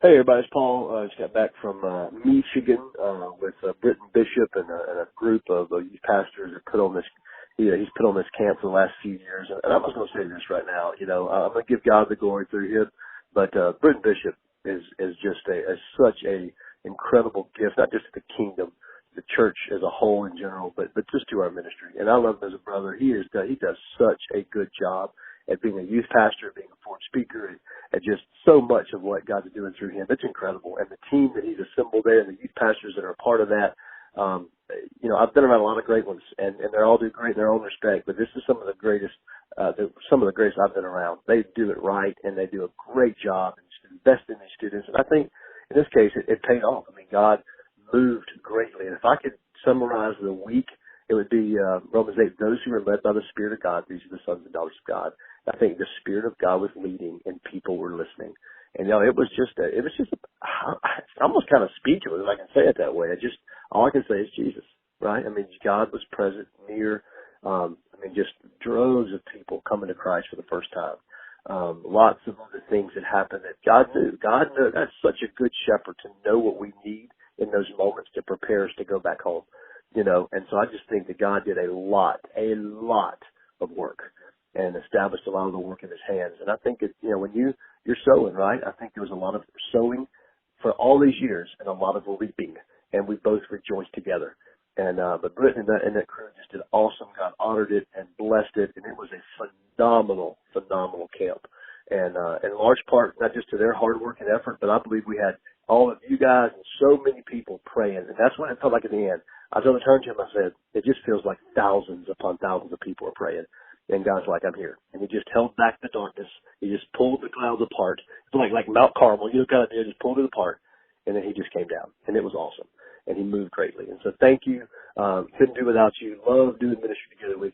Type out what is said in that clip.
Hey everybody, it's Paul. I just got back from Michigan with Britton Bishop and a group of youth pastors that put on this. He's put on this camp for the last few years, and I'm just going to say this right now. I'm going to give God the glory through him, but Britton Bishop is just such a incredible gift, not just to the kingdom, the church as a whole in general, but just to our ministry. And I love him as a brother. He does such a good job at being a youth pastor, being a Forge speaker, and just so much of what God is doing through him. It's incredible. And the team that he's assembled there and the youth pastors that are a part of that, I've been around a lot of great ones, and they all do great in their own respect, but this is some of the greatest I've been around. They do it right, and they do a great job in investing in these students. And I think in this case, it paid off. I mean, God moved greatly. And if I could summarize the week, it would be Romans 8, those who are led by the Spirit of God, these are the sons and daughters of God. I think the Spirit of God was leading and people were listening. And, it was just almost kind of speechless, if I can say it that way. All I can say is Jesus, right? I mean, God was present, near, just droves of people coming to Christ for the first time. Lots of other things that happened that God knew. God knew. That's such a good shepherd to know what we need in those moments to prepare us to go back home, And so I just think that God did a lot of work and established a lot of the work in his hands. And I think when you're sowing, right? I think there was a lot of sowing for all these years and a lot of reaping, and we both rejoiced together. And but Britton and that crew just did awesome. God honored it and blessed it, and it was a phenomenal camp. And in large part, not just to their hard work and effort, but I believe we had all of you guys and so many people praying. And that's what it felt like in the end. I was on the turn to him, I said, it just feels like thousands upon thousands of people are praying. And God's like, I'm here. And he just held back the darkness. He just pulled the clouds apart. It's like Mount Carmel, kind of did, just pulled it apart. And then he just came down. And it was awesome. And he moved greatly. And so thank you. Couldn't do without you. Love doing ministry together with